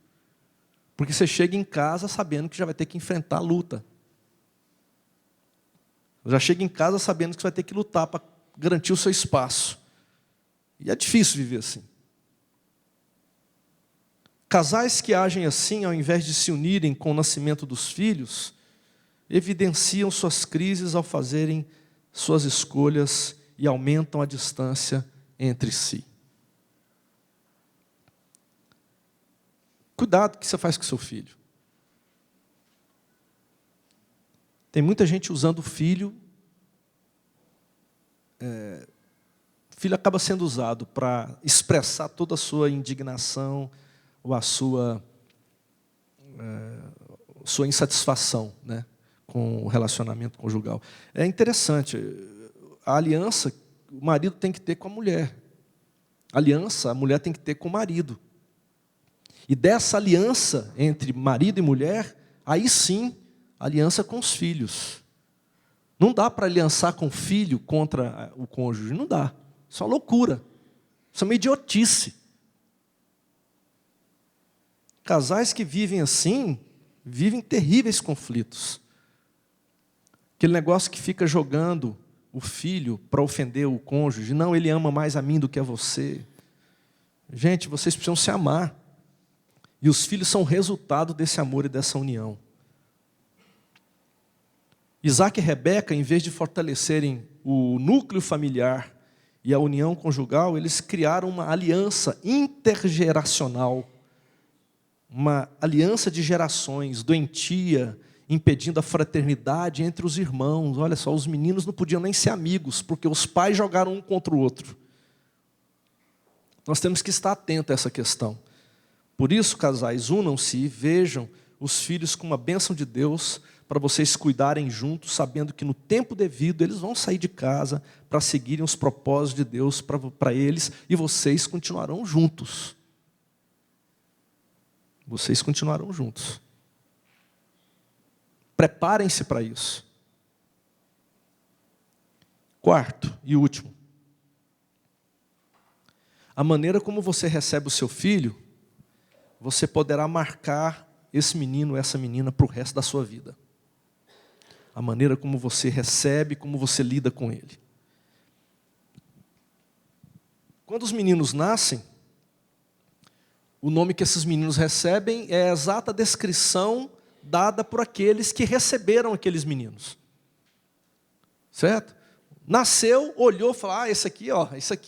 Porque você chega em casa sabendo que já vai ter que enfrentar a luta. Já chega em casa sabendo que você vai ter que lutar para garantir o seu espaço. E é difícil viver assim. Casais que agem assim, ao invés de se unirem com o nascimento dos filhos, evidenciam suas crises ao fazerem suas escolhas e aumentam a distância entre si. Cuidado com o que você faz com seu filho. Tem muita gente usando o filho o filho acaba sendo usado para expressar toda a sua indignação ou a sua insatisfação, né, com o relacionamento conjugal. É interessante, a aliança o marido tem que ter com a mulher. A aliança a mulher tem que ter com o marido. E dessa aliança entre marido e mulher, aí sim, aliança com os filhos. Não dá para aliançar com o filho contra o cônjuge, não dá. Isso é uma loucura, isso é uma idiotice. Casais que vivem assim, vivem terríveis conflitos. Aquele negócio que fica jogando o filho para ofender o cônjuge. Não, ele ama mais a mim do que a você. Gente, vocês precisam se amar. E os filhos são resultado desse amor e dessa união. Isaac e Rebeca, em vez de fortalecerem o núcleo familiar e a união conjugal, eles criaram uma aliança intergeracional. Uma aliança de gerações, doentia, impedindo a fraternidade entre os irmãos. Olha só, os meninos não podiam nem ser amigos, porque os pais jogaram um contra o outro. Nós temos que estar atentos a essa questão. Por isso, casais, unam-se e vejam os filhos com uma bênção de Deus, para vocês cuidarem juntos, sabendo que no tempo devido eles vão sair de casa para seguirem os propósitos de Deus para eles, e vocês continuarão juntos. Vocês continuarão juntos. Preparem-se para isso. Quarto e último. A maneira como você recebe o seu filho, você poderá marcar esse menino, essa menina para o resto da sua vida. A maneira como você recebe, como você lida com ele. Quando os meninos nascem, o nome que esses meninos recebem é a exata descrição dada por aqueles que receberam aqueles meninos. Certo? Nasceu, olhou, falou, esse aqui,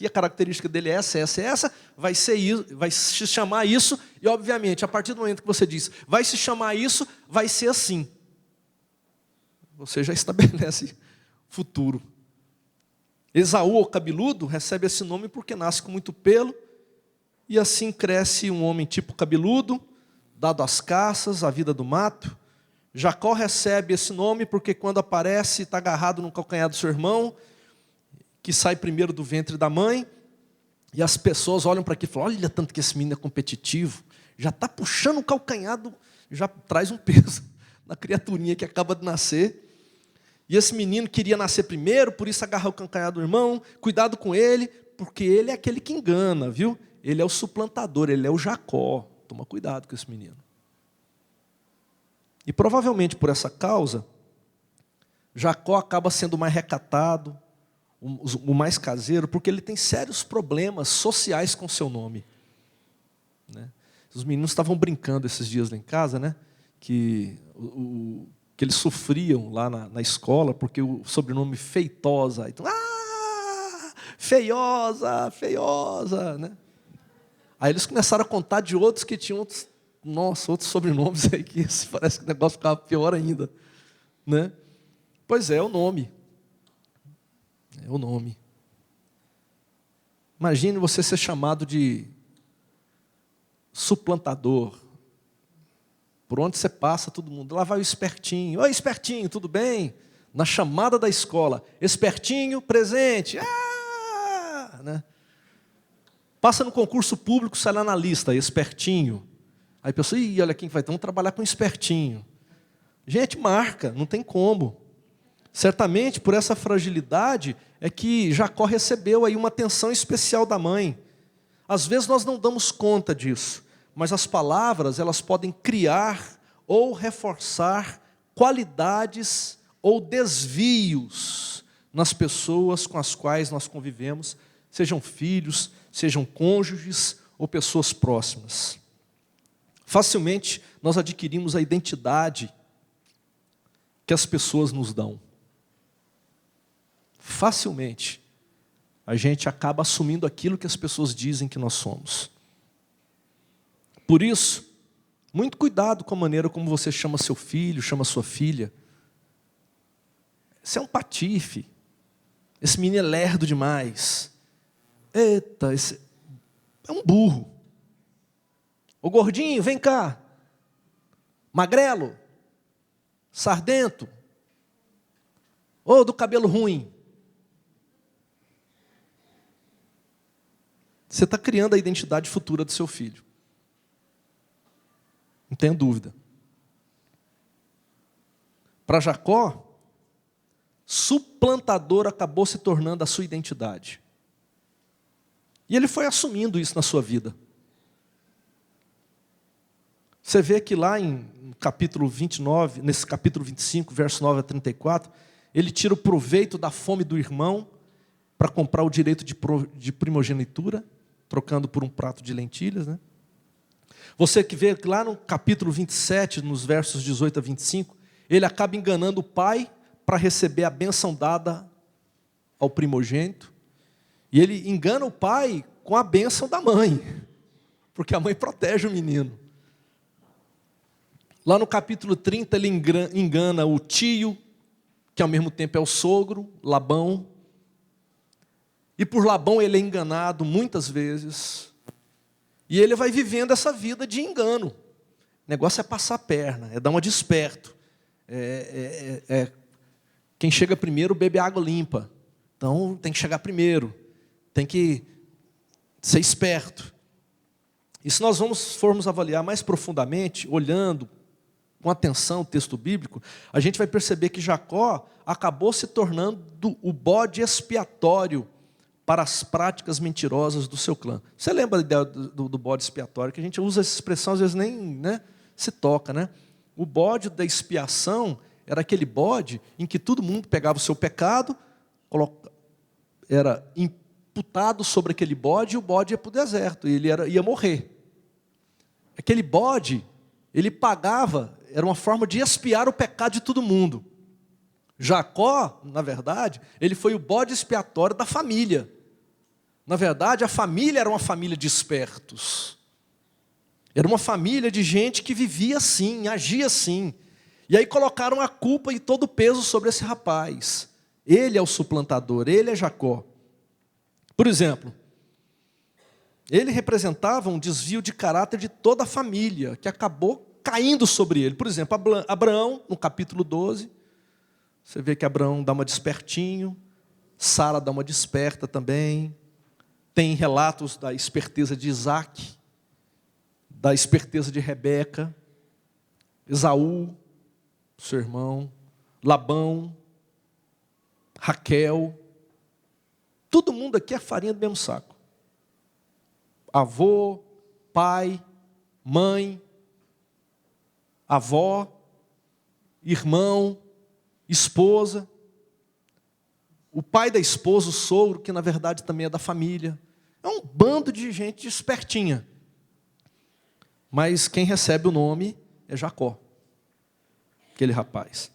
a característica dele é essa, vai ser isso, vai se chamar isso, e obviamente, a partir do momento que você diz, vai se chamar isso, vai ser assim. Você já estabelece futuro. Esaú, o cabeludo, recebe esse nome porque nasce com muito pelo, e assim cresce um homem tipo cabeludo, dado às caças, à vida do mato. Jacó recebe esse nome porque quando aparece, está agarrado no calcanhar do seu irmão, que sai primeiro do ventre da mãe, e as pessoas olham para aqui e falam, olha tanto que esse menino é competitivo, já está puxando o calcanhar, já traz um peso na criaturinha que acaba de nascer. E esse menino queria nascer primeiro, por isso agarra o calcanhar do irmão, cuidado com ele, porque ele é aquele que engana, viu? Ele é o suplantador, ele é o Jacó. Toma cuidado com esse menino. E provavelmente por essa causa, Jacó acaba sendo mais recatado, o mais caseiro, porque ele tem sérios problemas sociais com seu nome. Né? Os meninos estavam brincando esses dias lá em casa, né? Que eles sofriam lá na escola, porque o sobrenome Feitosa. Então, feiosa, feiosa. Né? Aí eles começaram a contar de outros que tinham outros sobrenomes aí, que parece que o negócio ficava pior ainda. Né? Pois é o nome. É o nome. Imagine você ser chamado de suplantador. Por onde você passa, todo mundo. Lá vai o espertinho. Oi, espertinho, tudo bem? Na chamada da escola. Espertinho, presente. Né? Passa no concurso público, sai lá na lista, espertinho. Aí a pessoa, olha quem vai, vamos trabalhar com espertinho. Gente, marca, não tem como. Certamente, por essa fragilidade, é que Jacó recebeu aí uma atenção especial da mãe. Às vezes nós não damos conta disso, mas as palavras, elas podem criar ou reforçar qualidades ou desvios nas pessoas com as quais nós convivemos, sejam filhos, sejam cônjuges ou pessoas próximas. Facilmente nós adquirimos a identidade que as pessoas nos dão. Facilmente a gente acaba assumindo aquilo que as pessoas dizem que nós somos. Por isso, muito cuidado com a maneira como você chama seu filho, chama sua filha. Esse é um patife. Esse menino é lerdo demais. Eita, esse é um burro. Ô gordinho, vem cá. Magrelo. Sardento. Ô do cabelo ruim. Você está criando a identidade futura do seu filho. Não tenho dúvida. Para Jacó, suplantador acabou se tornando a sua identidade. E ele foi assumindo isso na sua vida. Você vê que lá em capítulo 29, nesse capítulo 25, verso 9 a 34, ele tira o proveito da fome do irmão para comprar o direito de primogenitura, trocando por um prato de lentilhas, né? Você que vê que lá no capítulo 27, nos versos 18 a 25, ele acaba enganando o pai para receber a bênção dada ao primogênito. E ele engana o pai com a bênção da mãe, porque a mãe protege o menino. Lá no capítulo 30, ele engana o tio, que ao mesmo tempo é o sogro, Labão. E por Labão ele é enganado muitas vezes. E ele vai vivendo essa vida de engano. O negócio é passar a perna, é dar uma de esperto. Quem chega primeiro bebe água limpa. Então tem que chegar primeiro. Tem que ser esperto. E se nós formos avaliar mais profundamente, olhando com atenção o texto bíblico, a gente vai perceber que Jacó acabou se tornando o bode expiatório para as práticas mentirosas do seu clã. Você lembra da ideia do bode expiatório? Que a gente usa essa expressão, às vezes nem se toca, né? O bode da expiação era aquele bode em que todo mundo pegava o seu pecado, era imputado sobre aquele bode, e o bode ia para o deserto, e ele ia morrer. Aquele bode, ele pagava, era uma forma de expiar o pecado de todo mundo. Jacó, na verdade, ele foi o bode expiatório da família. Na verdade, a família era uma família de espertos. Era uma família de gente que vivia assim, agia assim. E aí colocaram a culpa e todo o peso sobre esse rapaz. Ele é o suplantador, ele é Jacó. Por exemplo, ele representava um desvio de caráter de toda a família, que acabou caindo sobre ele. Por exemplo, Abraão, no capítulo 12, você vê que Abraão dá uma despertinho, Sara dá uma desperta também. Tem relatos da esperteza de Isaac, da esperteza de Rebeca, Esaú, seu irmão, Labão, Raquel. Todo mundo aqui é farinha do mesmo saco. Avô, pai, mãe, avó, irmão, esposa. O pai da esposa, o sogro, que na verdade também é da família. É um bando de gente espertinha. Mas quem recebe o nome é Jacó, aquele rapaz.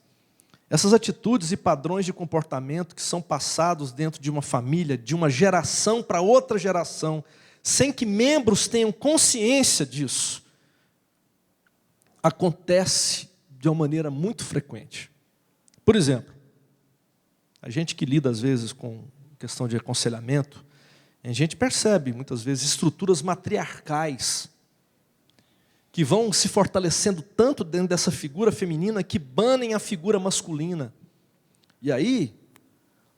Essas atitudes e padrões de comportamento que são passados dentro de uma família, de uma geração para outra geração, sem que membros tenham consciência disso, acontece de uma maneira muito frequente. Por exemplo, a gente que lida às vezes com questão de aconselhamento, a gente percebe muitas vezes estruturas matriarcais que vão se fortalecendo tanto dentro dessa figura feminina que banem a figura masculina. E aí,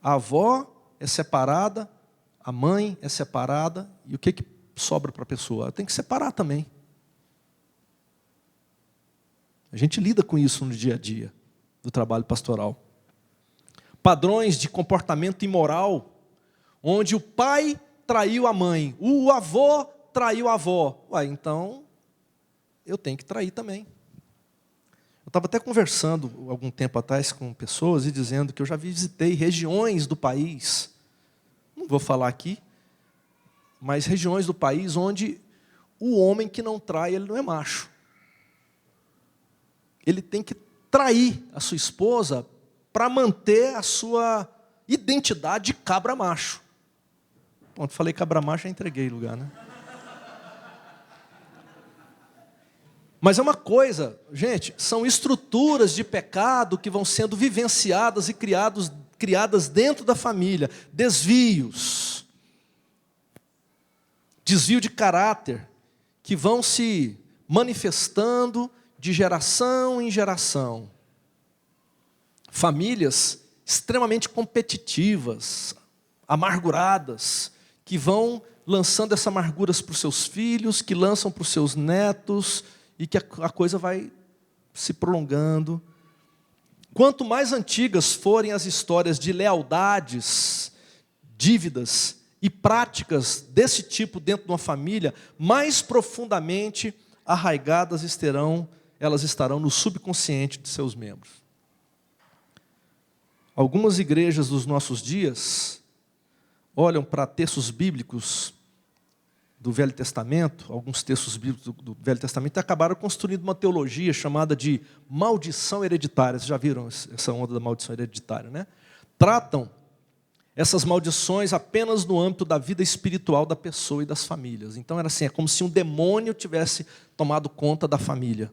a avó é separada, a mãe é separada, e o que sobra para a pessoa? Ela tem que separar também. A gente lida com isso no dia a dia do trabalho pastoral. Padrões de comportamento imoral, onde o pai traiu a mãe, o avô traiu a avó. Ué, então, eu tenho que trair também. Eu estava até conversando algum tempo atrás com pessoas e dizendo que eu já visitei regiões do país, não vou falar aqui, mas regiões do país onde o homem que não trai, ele não é macho. Ele tem que trair a sua esposa para manter a sua identidade de cabra macho. Quando falei cabra macho, já entreguei o lugar, né? Mas é uma coisa, gente, são estruturas de pecado que vão sendo vivenciadas e criadas dentro da família, desvios, desvio de caráter, que vão se manifestando de geração em geração. Famílias extremamente competitivas, amarguradas, que vão lançando essas amarguras para os seus filhos, que lançam para os seus netos, e que a coisa vai se prolongando. Quanto mais antigas forem as histórias de lealdades, dívidas e práticas desse tipo dentro de uma família, mais profundamente arraigadas elas estarão no subconsciente de seus membros. Algumas igrejas dos nossos dias olham para textos bíblicos do Velho Testamento, alguns textos bíblicos do Velho Testamento, e acabaram construindo uma teologia chamada de maldição hereditária. Vocês já viram essa onda da maldição hereditária, né? Tratam essas maldições apenas no âmbito da vida espiritual da pessoa e das famílias. Então era assim, é como se um demônio tivesse tomado conta da família.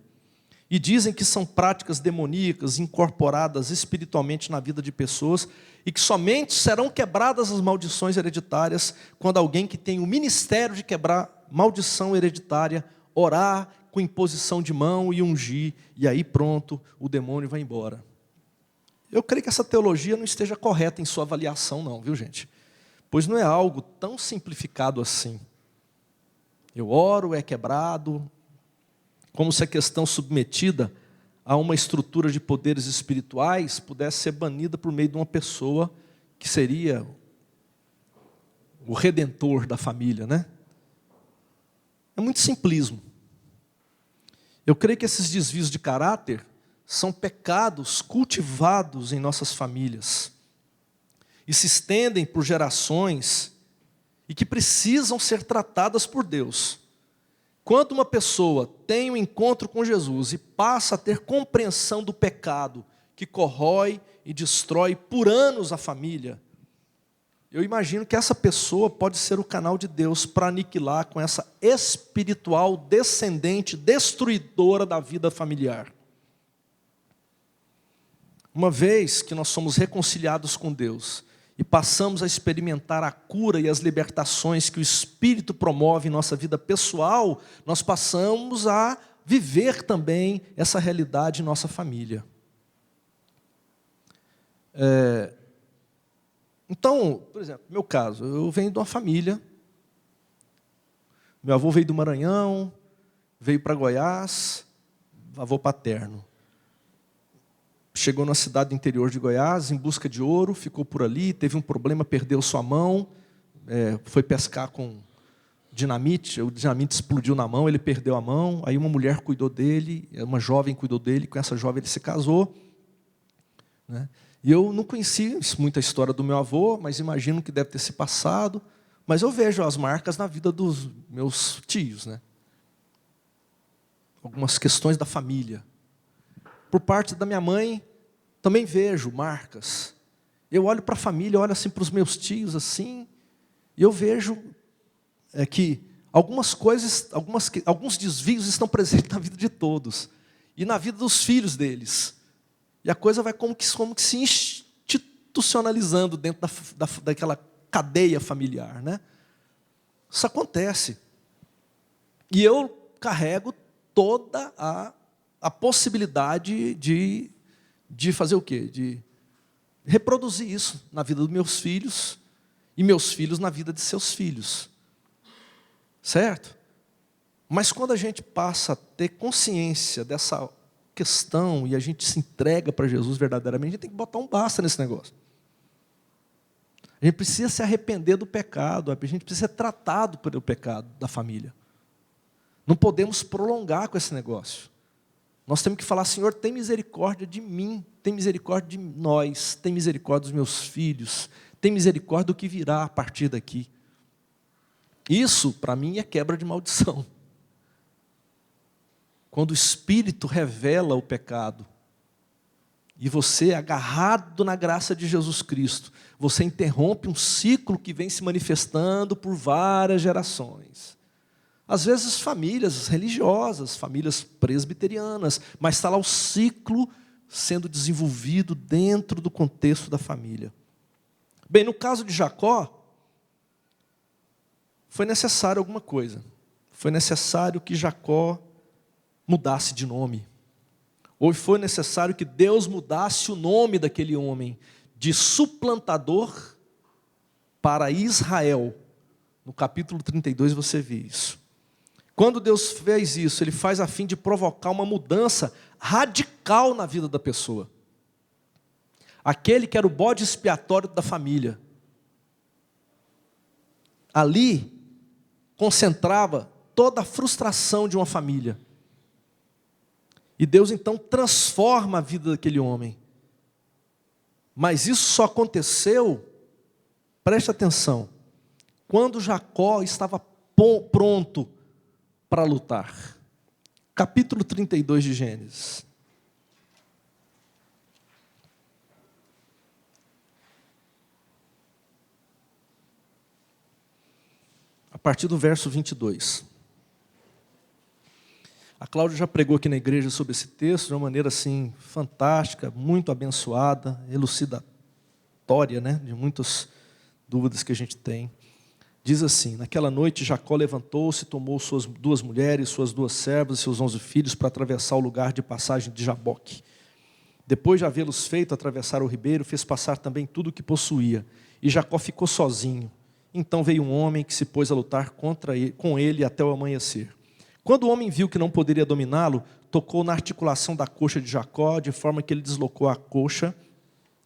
E dizem que são práticas demoníacas incorporadas espiritualmente na vida de pessoas e que somente serão quebradas as maldições hereditárias quando alguém que tem o ministério de quebrar maldição hereditária orar com imposição de mão e ungir, e aí pronto, o demônio vai embora. Eu creio que essa teologia não esteja correta em sua avaliação não, viu gente? Pois não é algo tão simplificado assim. Eu oro, é quebrado, como se a questão submetida a uma estrutura de poderes espirituais pudesse ser banida por meio de uma pessoa que seria o redentor da família, né? É muito simplismo. Eu creio que esses desvios de caráter são pecados cultivados em nossas famílias e se estendem por gerações e que precisam ser tratadas por Deus. Quando uma pessoa tem um encontro com Jesus e passa a ter compreensão do pecado que corrói e destrói por anos a família, eu imagino que essa pessoa pode ser o canal de Deus para aniquilar com essa espiritual descendente, destruidora da vida familiar. Uma vez que nós somos reconciliados com Deus e passamos a experimentar a cura e as libertações que o Espírito promove em nossa vida pessoal, nós passamos a viver também essa realidade em nossa família. Então, por exemplo, no meu caso, eu venho de uma família, meu avô veio do Maranhão, veio para Goiás, avô paterno. Chegou na cidade do interior de Goiás, em busca de ouro, ficou por ali, teve um problema, perdeu sua mão, foi pescar com dinamite, o dinamite explodiu na mão, ele perdeu a mão, aí uma mulher cuidou dele, uma jovem cuidou dele, com essa jovem ele se casou, né? E eu não conheci muita história do meu avô, mas imagino que deve ter se passado, mas eu vejo as marcas na vida dos meus tios, né? Algumas questões da família. Por parte da minha mãe, também vejo marcas. Eu olho para a família, olho assim para os meus tios, assim, e eu vejo que algumas coisas, alguns desvios estão presentes na vida de todos. E na vida dos filhos deles. E a coisa vai como que se institucionalizando dentro daquela cadeia familiar, né? Isso acontece. E eu carrego toda a possibilidade de fazer o quê? De reproduzir isso na vida dos meus filhos e meus filhos na vida de seus filhos. Certo? Mas quando a gente passa a ter consciência dessa questão e a gente se entrega para Jesus verdadeiramente, a gente tem que botar um basta nesse negócio. A gente precisa se arrepender do pecado, a gente precisa ser tratado pelo pecado da família. Não podemos prolongar com esse negócio. Nós temos que falar, Senhor, tem misericórdia de mim, tem misericórdia de nós, tem misericórdia dos meus filhos, tem misericórdia do que virá a partir daqui. Isso, para mim, é quebra de maldição. Quando o Espírito revela o pecado, e você, agarrado na graça de Jesus Cristo, você interrompe um ciclo que vem se manifestando por várias gerações. Às vezes famílias religiosas, famílias presbiterianas, mas está lá o ciclo sendo desenvolvido dentro do contexto da família. Bem, no caso de Jacó, foi necessário alguma coisa. Foi necessário que Jacó mudasse de nome. Ou foi necessário que Deus mudasse o nome daquele homem de suplantador para Israel. No capítulo 32 você vê isso. Quando Deus fez isso, Ele faz a fim de provocar uma mudança radical na vida da pessoa. Aquele que era o bode expiatório da família. Ali concentrava toda a frustração de uma família. E Deus então transforma a vida daquele homem. Mas isso só aconteceu, preste atenção, quando Jacó estava pronto para lutar. Capítulo 32 de Gênesis. A partir do verso 22. A Cláudia já pregou aqui na igreja sobre esse texto de uma maneira assim fantástica, muito abençoada, elucidatória, né, de muitas dúvidas que a gente tem. Diz assim: naquela noite Jacó levantou-se, tomou suas 2 mulheres, suas 2 servas e seus 11 filhos para atravessar o lugar de passagem de Jaboque. Depois de havê-los feito atravessar o ribeiro, fez passar também tudo o que possuía. E Jacó ficou sozinho. Então veio um homem que se pôs a lutar com ele até o amanhecer. Quando o homem viu que não poderia dominá-lo, tocou na articulação da coxa de Jacó, de forma que ele deslocou a coxa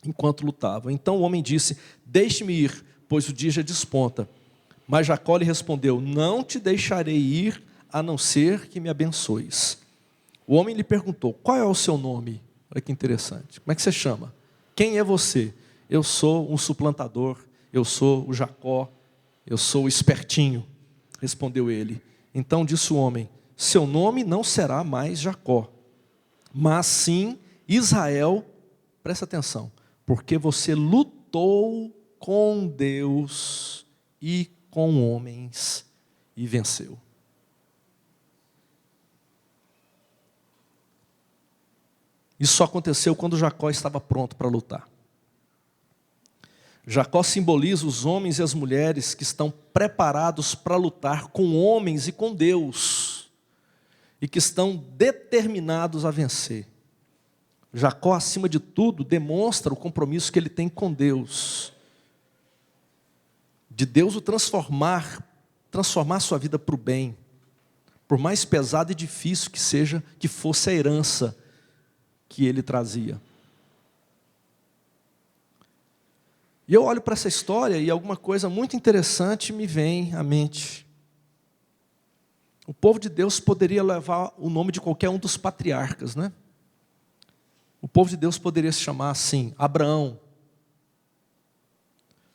enquanto lutava. Então o homem disse: deixe-me ir, pois o dia já desponta. Mas Jacó lhe respondeu: não te deixarei ir, a não ser que me abençoes. O homem lhe perguntou: qual é o seu nome? Olha que interessante. Como é que você chama? Quem é você? Eu sou um suplantador, eu sou o Jacó, eu sou o espertinho, respondeu ele. Então disse o homem: seu nome não será mais Jacó, mas sim Israel, presta atenção, porque você lutou com Deus e com homens e venceu. Isso só aconteceu quando Jacó estava pronto para lutar. Jacó simboliza os homens e as mulheres que estão preparados para lutar com homens e com Deus, e que estão determinados a vencer. Jacó, acima de tudo, demonstra o compromisso que ele tem com Deus, de Deus o transformar sua vida para o bem, por mais pesado e difícil que seja, que fosse a herança que ele trazia. E eu olho para essa história e alguma coisa muito interessante me vem à mente. O povo de Deus poderia levar o nome de qualquer um dos patriarcas, né? O povo de Deus poderia se chamar assim, Abraão.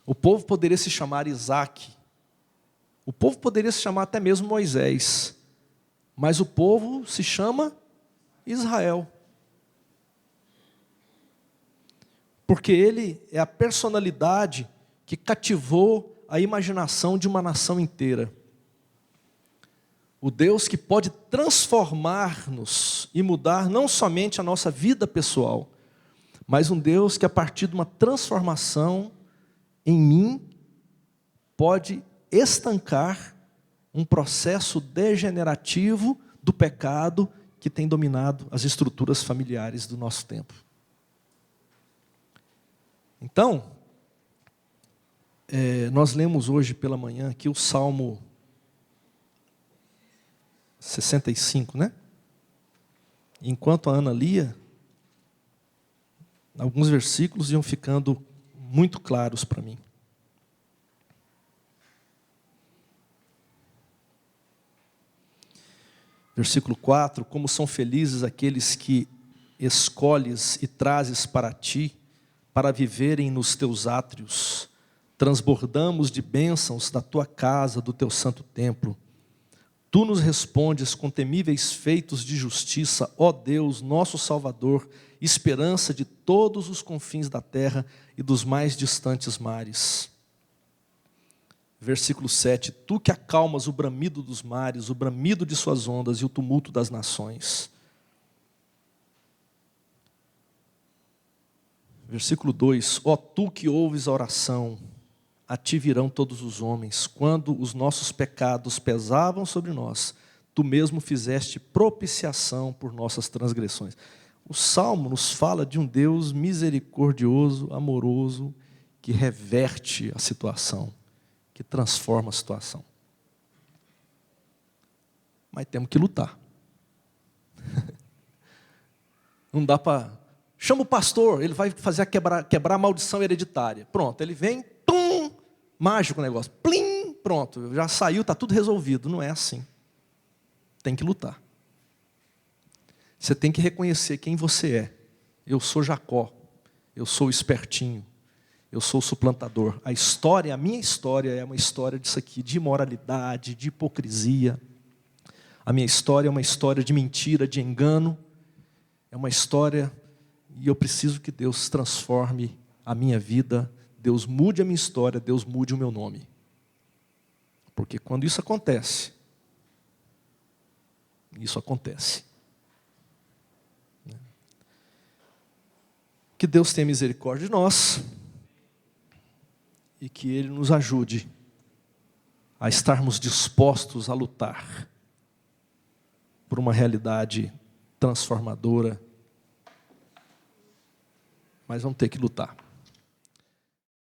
O povo poderia se chamar Isaac. O povo poderia se chamar até mesmo Moisés. Mas o povo se chama Israel. Porque ele é a personalidade que cativou a imaginação de uma nação inteira. O Deus que pode transformar-nos e mudar não somente a nossa vida pessoal, mas um Deus que a partir de uma transformação em mim pode estancar um processo degenerativo do pecado que tem dominado as estruturas familiares do nosso tempo. Então, nós lemos hoje pela manhã aqui o Salmo 65, né? Enquanto a Ana lia, alguns versículos iam ficando muito claros para mim. Versículo 4, como são felizes aqueles que escolhes e trazes para ti, para viverem nos teus átrios. Transbordamos de bênçãos da tua casa, do teu santo templo. Tu nos respondes com temíveis feitos de justiça, ó Deus, nosso Salvador, esperança de todos os confins da terra e dos mais distantes mares. Versículo 7, tu que acalmas o bramido dos mares, o bramido de suas ondas e o tumulto das nações. Versículo 2: Ó tu que ouves a oração, a ti virão todos os homens. Quando os nossos pecados pesavam sobre nós, tu mesmo fizeste propiciação por nossas transgressões. O Salmo nos fala de um Deus misericordioso, amoroso, que reverte a situação, que transforma a situação. Mas temos que lutar. Não dá para... Chama o pastor, ele vai fazer quebrar a maldição hereditária. Pronto, ele vem, pum, mágico o negócio. Plim, pronto, já saiu, está tudo resolvido. Não é assim. Tem que lutar. Você tem que reconhecer quem você é. Eu sou Jacó, eu sou o espertinho, eu sou o suplantador. A minha história é uma história disso aqui, de imoralidade, de hipocrisia. A minha história é uma história de mentira, de engano. É uma história, e eu preciso que Deus transforme a minha vida, Deus mude a minha história, Deus mude o meu nome. Porque quando isso acontece, que Deus tenha misericórdia de nós e que Ele nos ajude a estarmos dispostos a lutar por uma realidade transformadora, mas vamos ter que lutar.